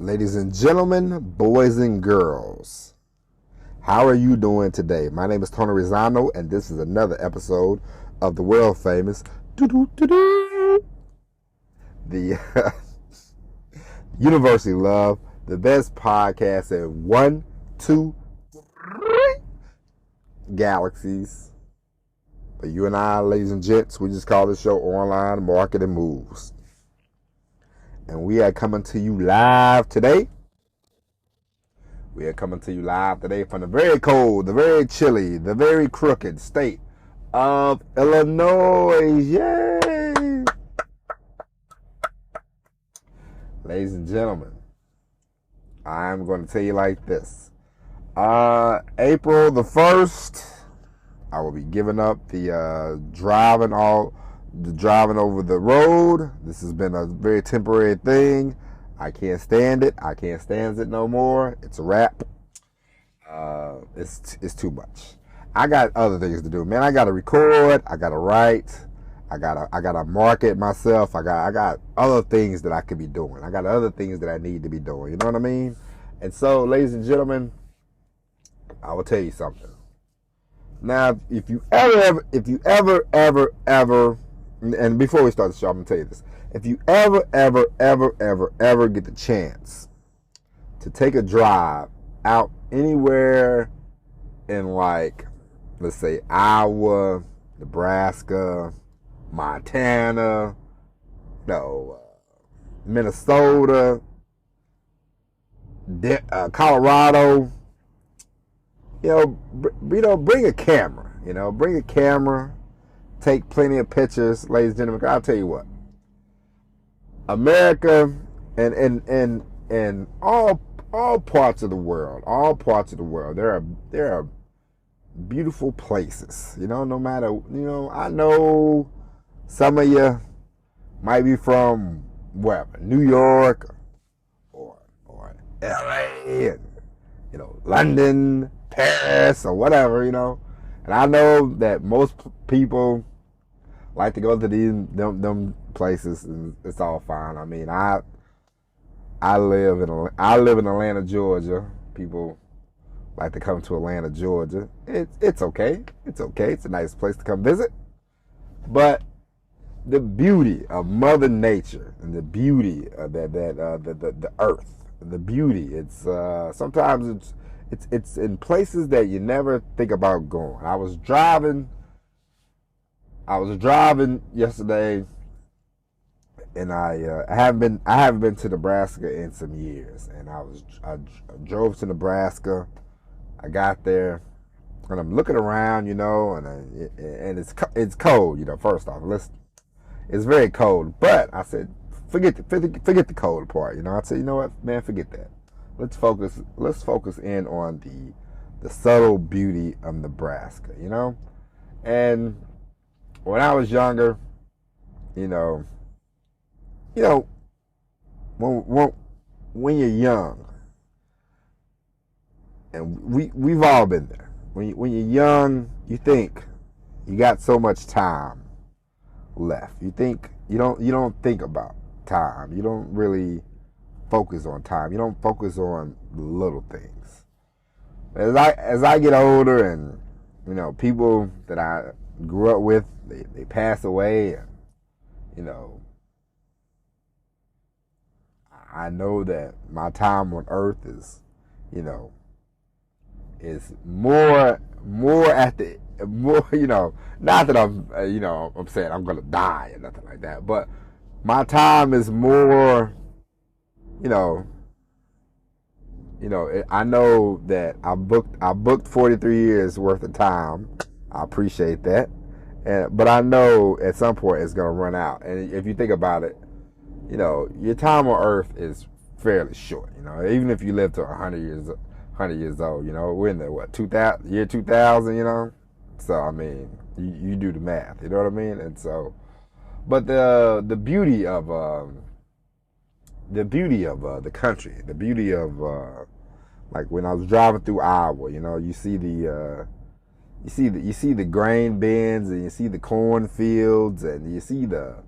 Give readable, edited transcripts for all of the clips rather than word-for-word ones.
Ladies and gentlemen, boys and girls, how are you doing today? My name is Tony Rizzano, and this is another episode of the world famous the University Love, the best podcast in 1, 2, 3 galaxies. But you and I, ladies and gents, we just call this show Online Marketing Moves. And we are coming to you live today. We are coming to you live today from the very cold, the very chilly, the very crooked state of Illinois. Yay! Ladies and gentlemen, I'm going to tell you like this. April the 1st, I will be giving up the driving over the road. This has been a very temporary thing. I can't stand it. I can't stand it no more. It's a wrap. It's too much. I got other things to do, man. I gotta record. I gotta write. I gotta market myself. I got other things that I could be doing. I got other things that I need to be doing. You know what I mean? And so, ladies and gentlemen, I will tell you something. Now, if you ever, and before we start the show, I'm going to tell you this. If you ever get the chance to take a drive out anywhere in, like, let's say Iowa, Nebraska, Montana, Minnesota, Colorado, bring a camera. Bring a camera. Take plenty of pictures, ladies and gentlemen. I'll tell you what, America and all parts of the world, there are beautiful places. No matter, I know some of you might be from wherever, New York or LA, and London, Paris, or whatever, and I know that most people like to go to them places, and it's all fine. I mean, I live in Atlanta, Georgia. People like to come to Atlanta, Georgia. It's okay. It's okay. It's a nice place to come visit. But the beauty of Mother Nature and the beauty of the earth, the beauty. It's sometimes it's in places that you never think about going. I was driving yesterday, and I haven't been to Nebraska in some years. And I drove to Nebraska. I got there, and I'm looking around, and it's cold. First off, it's very cold. But I said, forget the cold part. I said, you know what, man, forget that. Let's focus in on the subtle beauty of Nebraska. And when I was younger, when you're young, and we've all been there. When you're young, you think you got so much time left. You don't think about time. You don't really focus on time. You don't focus on the little things. As I get older, and people that I grew up with, they pass away, and I know that my time on earth is more at the more, not that I'm saying I'm gonna die or nothing like that, but my time is more, I know that I booked 43 years worth of time. I appreciate that. But I know at some point it's gonna run out. And if you think about it, your time on earth is fairly short. Even if you live to 100 years old, we're in the year 2000, So I mean, you do the math, you know what I mean? And so, but the beauty of the country, the beauty of like when I was driving through Iowa, you see the grain bins, and you see the cornfields, and you see the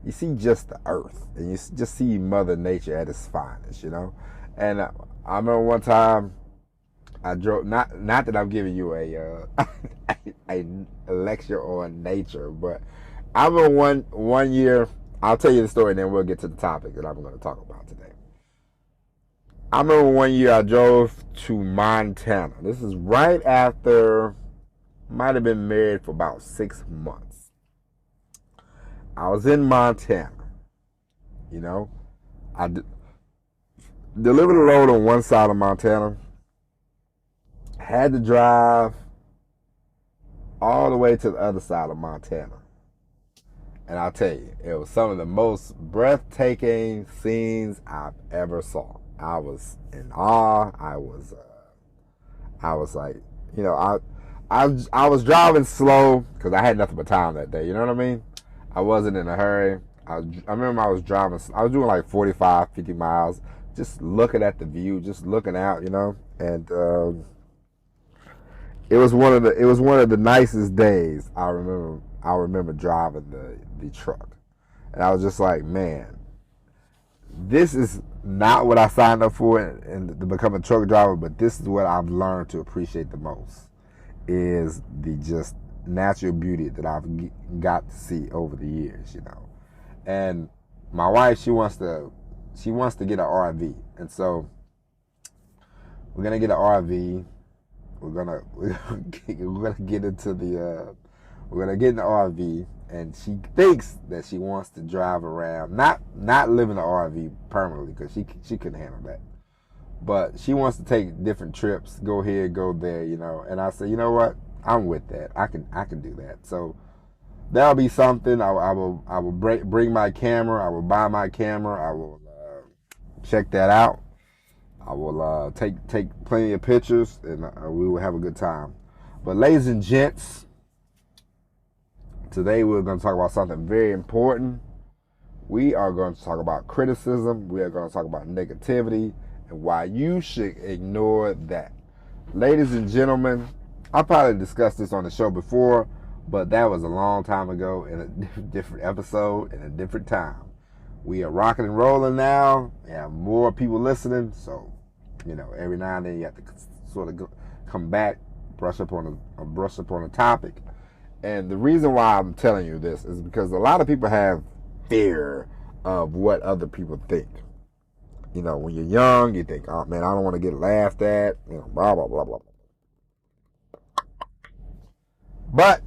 you see just the earth, and you just see Mother Nature at its finest, you know. And I remember one time I drove. Not that I'm giving you a lecture on nature, but I remember one year. I'll tell you the story, and then we'll get to the topic that I'm going to talk about today. I remember one year I drove to Montana. This is right after, might have been married for about 6 months. I was in Montana. You know, I delivered a load on one side of Montana. Had to drive all the way to the other side of Montana. And I'll tell you, it was some of the most breathtaking scenes I've ever saw. I was in awe. I was like, you know, I was driving slow because I had nothing but time that day. You know what I mean? I wasn't in a hurry. I remember I was driving. I was doing like 45, 50 miles, just looking at the view, just looking out, you know. And it was one of the nicest days I remember. I remember driving the truck, and I was just like, man, this is not what I signed up for and to become a truck driver, but this is what I've learned to appreciate the most, is the just natural beauty that I've got to see over the years, you know. And my wife, she wants to get an RV, and so we're gonna get an RV. We're gonna get into the we're gonna get in the RV, and she thinks that she wants to drive around, not live in the RV permanently, because she couldn't handle that. But she wants to take different trips, go here, go there, you know. And I said, you know what? I'm with that. I can do that. So that'll be something. I will bring my camera. I will buy my camera. I will check that out. I will take plenty of pictures, and we will have a good time. But ladies and gents, today we're going to talk about something very important. We are going to talk about criticism. We are going to talk about negativity and why you should ignore that. Ladies and gentlemen, I probably discussed this on the show before, but that was a long time ago in a different episode in a different time. We are rocking and rolling now. We have more people listening, so you know, every now and then you have to sort of come back, brush up on a topic. And the reason why I'm telling you this is because a lot of people have fear of what other people think. You know, when you're young, you think, oh man, I don't want to get laughed at, you know, blah, blah, blah, blah. But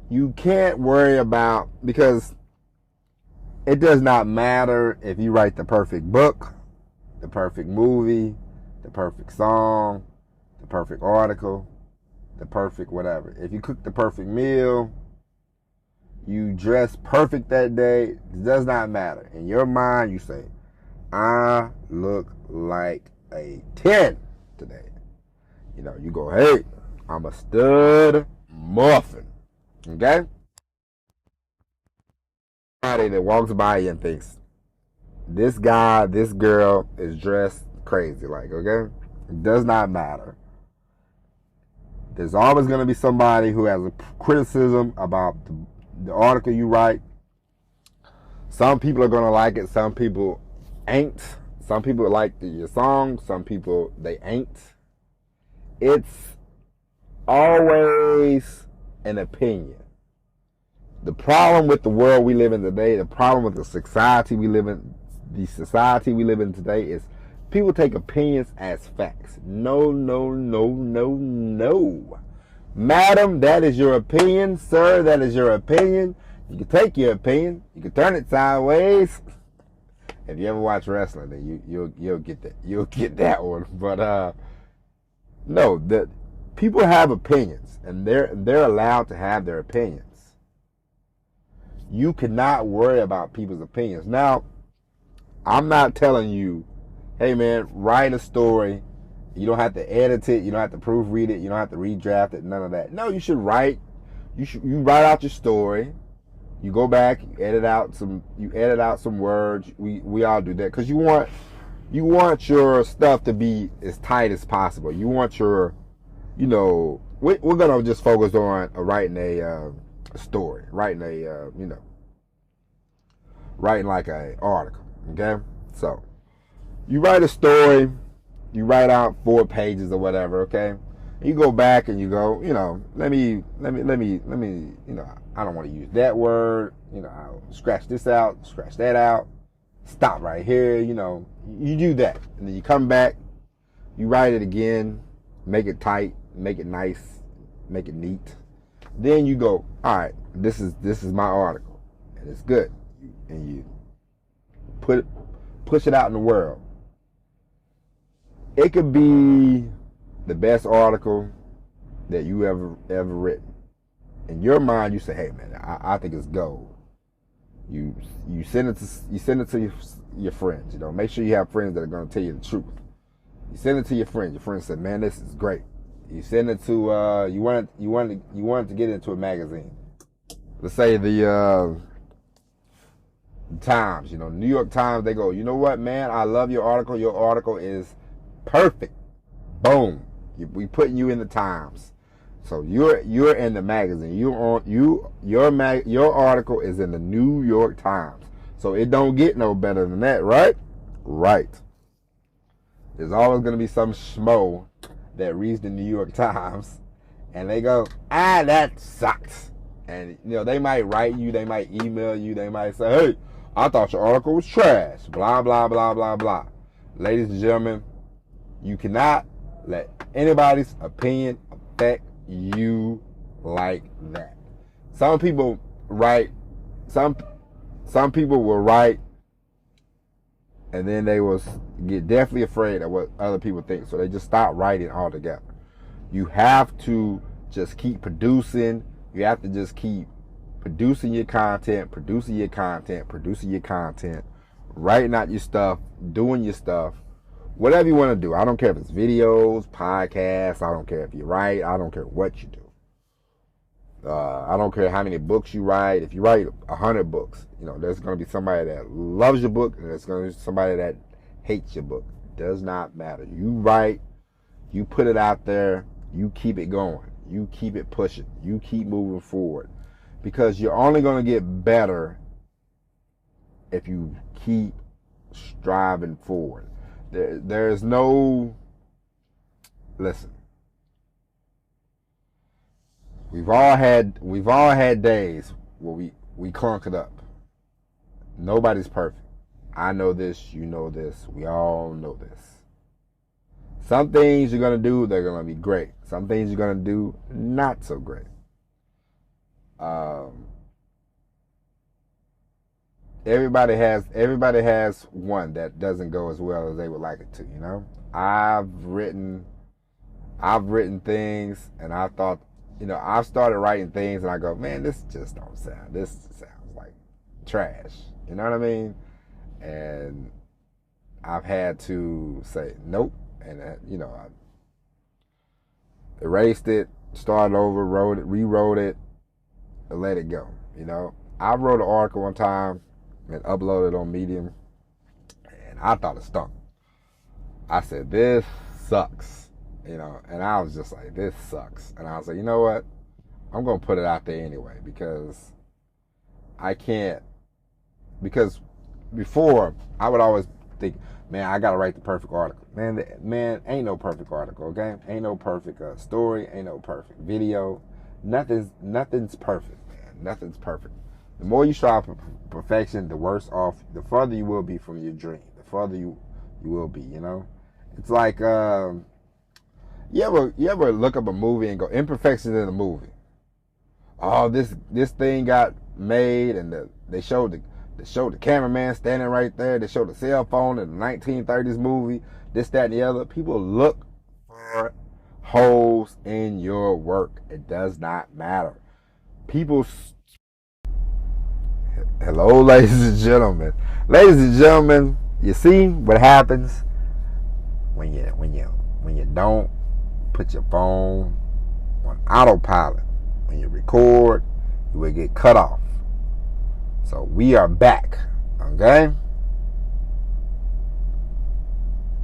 you can't worry about, because it does not matter if you write the perfect book, the perfect movie, the perfect song, the perfect article, the perfect whatever. If you cook the perfect meal, you dress perfect that day, it does not matter. In your mind, you say, I look like a 10 today. You know, you go, hey, I'm a stud muffin. Okay? Somebody that walks by you and thinks, this guy, this girl is dressed crazy, like, okay? It does not matter. There's always going to be somebody who has a criticism about the article you write. Some people are going to like it. Some people ain't. Some people like your song. Some people, they ain't. It's always an opinion. The problem with the world we live in today, the problem with the society we live in today is people take opinions as facts. No, no, no, no, no. Madam, that is your opinion. Sir, that is your opinion. You can take your opinion. You can turn it sideways. If you ever watch wrestling, then you'll get that. You'll get that one. But no, the people have opinions, and they're allowed to have their opinions. You cannot worry about people's opinions. Now, I'm not telling you, hey man, write a story. You don't have to edit it. You don't have to proofread it. You don't have to redraft it. None of that. No, you should write. You write out your story. You go back. You edit out some words. We all do that because you want your stuff to be as tight as possible. You want your, you know, we're gonna just focus on writing a story, writing a writing like a article. Okay, so you write a story, you write out 4 pages or whatever. Okay, you go back and you go, let me, I don't want to use that word. I'll scratch this out, scratch that out, stop right here. You do that, and then you come back, you write it again, make it tight, make it nice, make it neat. Then you go, all right, this is my article, and it's good, and you push it out in the world. It could be the best article that you ever written. In your mind, you say, "Hey, man, I think it's gold." You send it to your friends. Make sure you have friends that are going to tell you the truth. You send it to your friends. Your friends said, "Man, this is great." You send it to you wanted to get into a magazine. Let's say the Times. New York Times. They go, "You know what, man? I love your article. Your article is perfect." Boom. We putting you in the Times. So you're in the magazine. Your article is in the New York Times. So it don't get no better than that, right? Right. There's always gonna be some schmo that reads the New York Times and they go, that sucks. And they might write you, they might email you, they might say, "Hey, I thought your article was trash." Blah blah blah blah blah. Ladies and gentlemen, you cannot let anybody's opinion affect you like that. Some people write, some people will write, and then they will get deathly afraid of what other people think, so they just stop writing altogether. You have to just keep producing. You have to just keep producing your content, writing out your stuff, doing your stuff. Whatever you want to do. I don't care if it's videos, podcasts. I don't care if you write. I don't care what you do. I don't care how many books you write. If you write 100 books, there's going to be somebody that loves your book and there's going to be somebody that hates your book. It does not matter. You write, you put it out there, you keep it going. You keep it pushing. You keep moving forward. Because you're only going to get better if you keep striving forward. There's no, listen, we've all had days where we clunk it up. Nobody's perfect. I know this, you know this, we all know this. Some things you're going to do, they're going to be great. Some things you're going to do, not so great. Everybody has one that doesn't go as well as they would like it to, I've written things and I thought, I've started writing things and I go, man, this just don't sound, this sounds like trash. You know what I mean? And I've had to say nope, and I erased it, started over, rewrote it, and let it go. I wrote an article one time and uploaded on Medium, and I thought it stunk. I said, "This sucks," and I was just like, "This sucks," and I was like, "You know what? I'm gonna put it out there anyway because I can't." Because before I would always think, "Man, I gotta write the perfect article." Man, ain't no perfect article, okay? Ain't no perfect story, ain't no perfect video. Nothing's perfect, man. Nothing's perfect. The more you strive for perfection, the further you will be from your dream. The further you will be, It's like, you ever look up a movie and go, imperfections in a movie. Oh, this thing got made and they showed the cameraman standing right there. They showed the cell phone in the 1930s movie, this, that, and the other. People look for holes in your work. It does not matter. Hello, ladies and gentlemen. Ladies and gentlemen, you see what happens when you don't put your phone on autopilot. When you record, you will get cut off. So we are back, okay?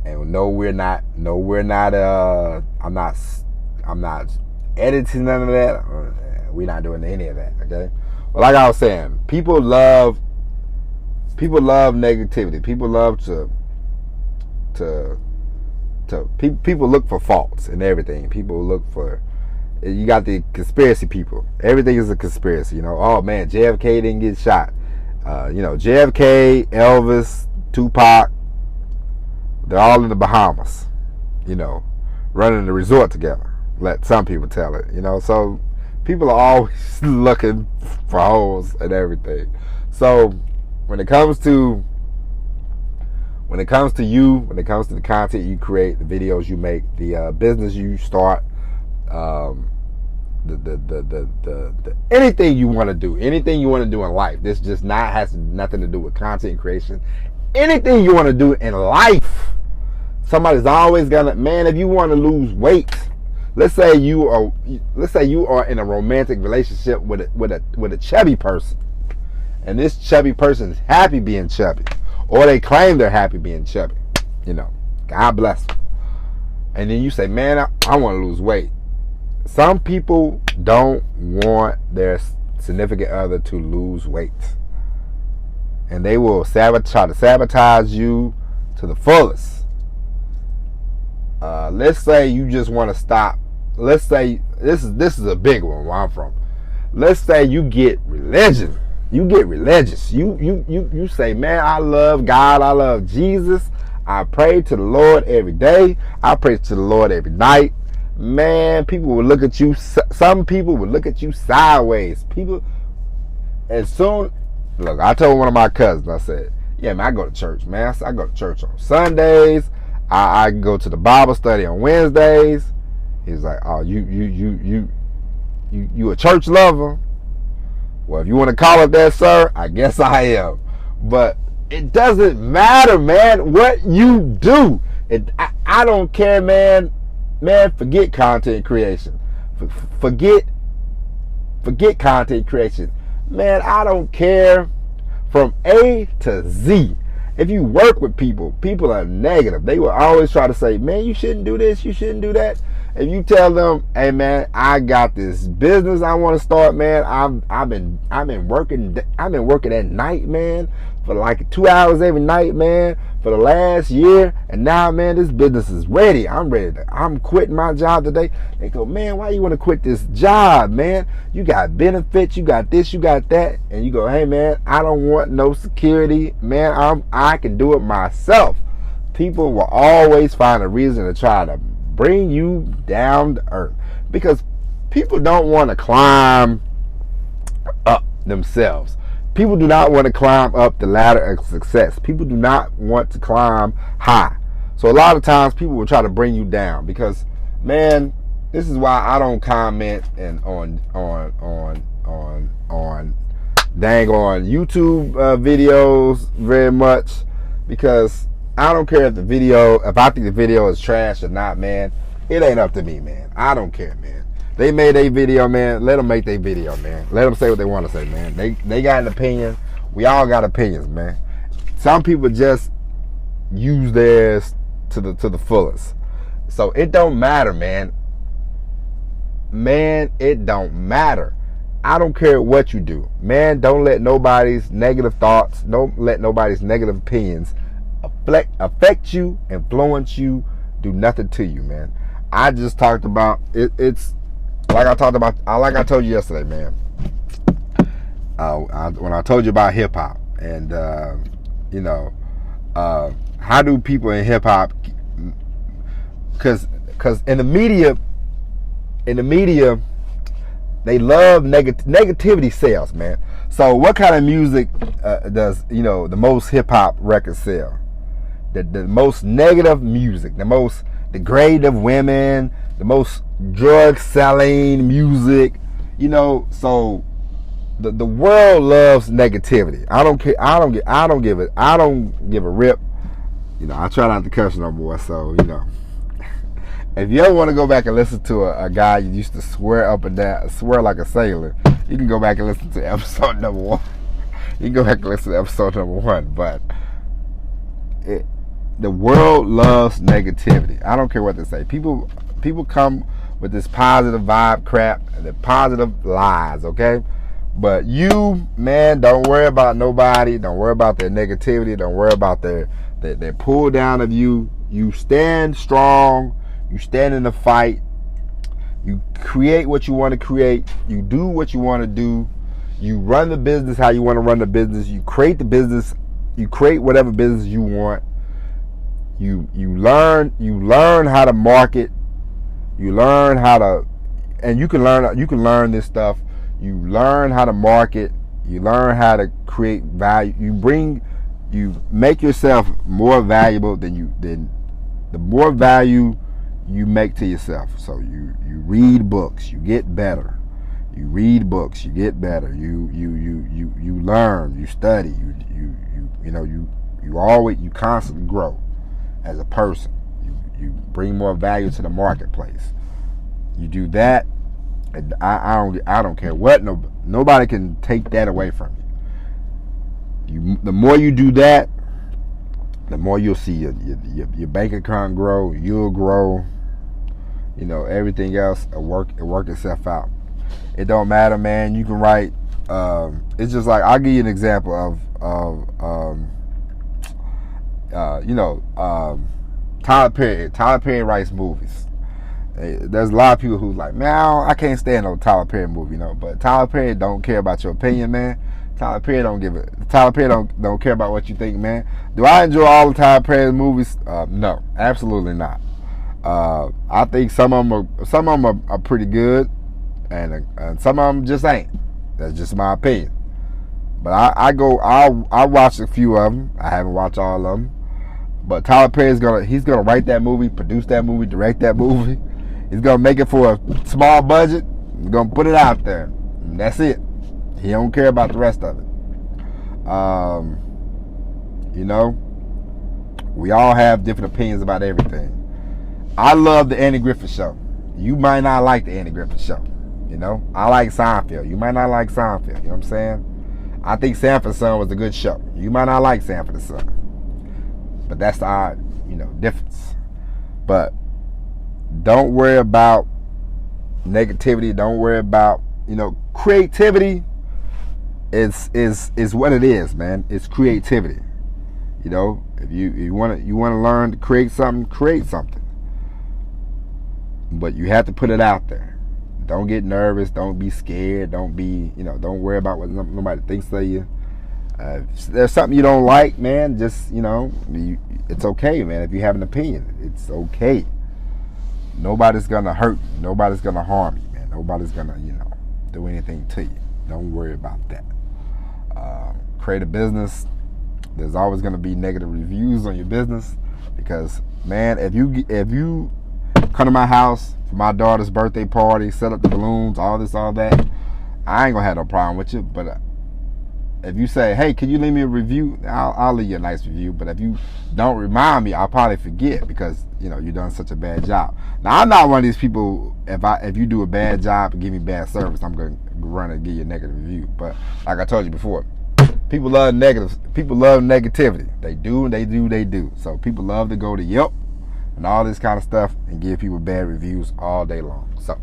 And no, we're not. I'm not editing none of that. We're not doing any of that. Okay. But like I was saying, people love negativity. People love people look for faults in everything. People look for, you got the conspiracy people. Everything is a conspiracy. You know, oh man, JFK didn't get shot. You know, JFK, Elvis, Tupac, they're all in the Bahamas. You know, running the resort together. Let some people tell it. You know, so people are always looking for holes and everything. So when it comes to you, when it comes to the content you create, the videos you make, the business you start, the anything you want to do, anything you want to do in life, this just not has nothing to do with content creation. Anything you want to do in life, somebody's always gonna, man, if you want to lose weight, let's say you are in a romantic relationship with a chubby person, and this chubby person is happy being chubby, or they claim they're happy being chubby. You know, God bless them. And then you say, man, I want to lose weight. Some people don't want their significant other to lose weight, and they will try to sabotage you to the fullest. Let's say you just want to stop. Let's say this is a big one where I'm from. Let's say you get religion. You get religious. You say, man, I love God. I love Jesus. I pray to the Lord every day. I pray to the Lord every night. Man, people will look at you. Some people will look at you sideways. People, as soon, look, I told one of my cousins, I said, yeah, man, I go to church, man. I go to church on Sundays. I go to the Bible study on Wednesdays. He's like, oh, you a church lover? Well, if you want to call it that, sir, I guess I am. But it doesn't matter, man, what you do. I don't care, man. Man, forget content creation. Forget content creation. Man, I don't care. From A to Z. If you work with people are negative. They will always try to say, man, you shouldn't do this, you shouldn't do that. If you tell them, hey man, I got this business I want to start, man. I've been working at night, man, for like 2 hours every night, man, for the last year, and now, man, this business is ready. I'm quitting my job today. They go, man, why you want to quit this job, man? You got benefits, you got this, you got that, and you go, hey man, I don't want no security, man. I can do it myself. People will always find a reason to try to bring you down to earth, because people don't want to climb up themselves. People do not want to climb up the ladder of success. People do not want to climb high. So a lot of times people will try to bring you down, because, man, this is why I don't comment and on YouTube videos very much, because I don't care if I think the video is trash or not, man. It ain't up to me, man. I don't care, man. They made a video, man. Let them make their video, man. Let them say what they want to say, man. They got an opinion. We all got opinions, man. Some people just use theirs to the fullest. So it don't matter, man. Man, it don't matter. I don't care what you do. Man, don't let nobody's negative thoughts, don't let nobody's negative opinions affect you, influence you, do nothing to you, man. I just talked about it. It's like I told you yesterday, man. When I told you about hip hop, and how do people in hip hop? Because in the media, they love negativity sales, man. So what kind of music does the most hip hop records sell? The most negative music, the most degrading of women, the most drug selling music, so the world loves negativity. I don't care. I don't give a rip. I try not to curse no more, so if you ever want to go back and listen to a guy you used to swear up and down, swear like a sailor, you can go back and listen to episode number 1. You can go back and listen to episode number 1, but the world loves negativity. I don't care what they say. People come with this positive vibe crap and the positive lies, okay? But you, man, don't worry about nobody. Don't worry about their negativity. Don't worry about their pull down of you. You stand strong. You stand in the fight. You create what you want to create. You do what you want to do. You run the business how you want to run the business. You create the business. You create whatever business you want. You learn how to market. You learn how to, and you can learn this stuff. You learn how to market. You learn how to create value. You make yourself more valuable than the more value you make to yourself. So you read books, you get better. You read books, you get better. You learn, you study. You constantly grow as a person. You bring more value to the marketplace. You do that, and I don't care what nobody can take that away from you. The more you do that, the more you'll see your bank account grow. You'll grow. Everything else will work itself out. It don't matter, man. You can write. It's just like, I'll give you an example of Tyler Perry. Tyler Perry writes movies. There's a lot of people who's like, man, I can't stand no Tyler Perry movie, But Tyler Perry don't care about your opinion, man. Tyler Perry don't care about what you think, man. Do I enjoy all the Tyler Perry movies? No, absolutely not. I think some of them are pretty good, and some of them just ain't. That's just my opinion. But I watch a few of them. I haven't watched all of them. But Tyler Perry he's gonna write that movie, produce that movie, direct that movie. He's gonna make it for a small budget. He's gonna put it out there. And that's it. He don't care about the rest of it. We all have different opinions about everything. I love the Andy Griffith Show. You might not like the Andy Griffith Show. I like Seinfeld. You might not like Seinfeld. You know what I'm saying? I think Sanford Son was a good show. You might not like Sanford Son. But that's the odd, difference. But don't worry about negativity. Don't worry about, creativity is what it is, man. It's creativity. If you want to learn to create something. But you have to put it out there. Don't get nervous. Don't be scared. Don't worry about what nobody thinks of you. If there's something you don't like, man, just, it's okay, man. If you have an opinion, it's okay. Nobody's going to hurt you. Nobody's going to harm you, man. Nobody's going to, do anything to you. Don't worry about that. Create a business. There's always going to be negative reviews on your business because, man, if you come to my house for my daughter's birthday party, set up the balloons, all this, all that, I ain't going to have no problem with you, but if you say, hey, can you leave me a review? I'll leave you a nice review. But if you don't remind me, I'll probably forget because, you've done such a bad job. Now, I'm not one of these people, if you do a bad job and give me bad service, I'm going to run and give you a negative review. But like I told you before, people love negativity. They do. So people love to go to Yelp and all this kind of stuff and give people bad reviews all day long. So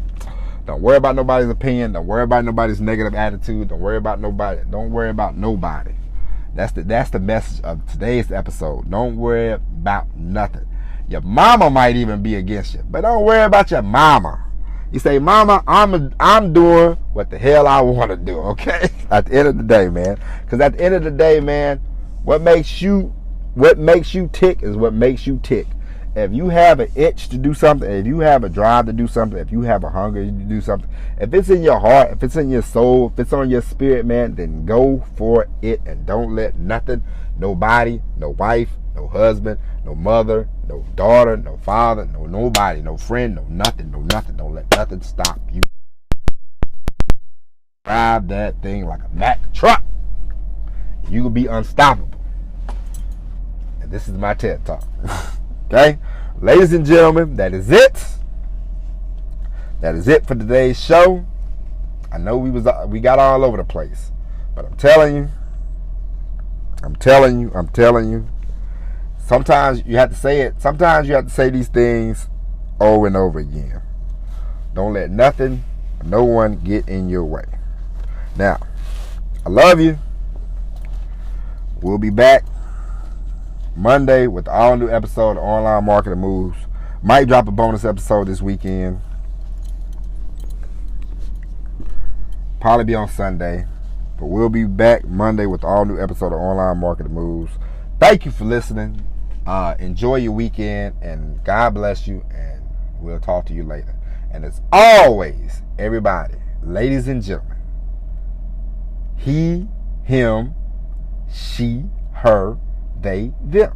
don't worry about nobody's opinion. Don't worry about nobody's negative attitude. Don't worry about nobody. Don't worry about nobody. That's the message of today's episode. Don't worry about nothing. Your mama might even be against you, but don't worry about your mama. You say, mama, I'm doing what the hell I want to do, okay? At the end of the day, man. Because at the end of the day, man, what makes you tick is what makes you tick. If you have an itch to do something, if you have a drive to do something, if you have a hunger to do something, if it's in your heart, if it's in your soul, if it's on your spirit, man, then go for it and don't let nothing, nobody, no wife, no husband, no mother, no daughter, no father, no nobody, no friend, no nothing. Don't let nothing stop you. Drive that thing like a Mack truck. You will be unstoppable. And this is my TED Talk. Okay, ladies and gentlemen, that is it. That is it for today's show. I know we got all over the place, but I'm telling you. Sometimes you have to say it. Sometimes you have to say these things over and over again, Don't let nothing, no one get in your way. Now, I love you. We'll be back Monday with the all new episode of Online Marketing Moves. Might drop a bonus episode this weekend. Probably be on Sunday. But we'll be back Monday with the all new episode of Online Marketing Moves. Thank you for listening. Enjoy your weekend, and God bless you, and we'll talk to you later. And as always, everybody, ladies and gentlemen, he, him, she, her, they, them.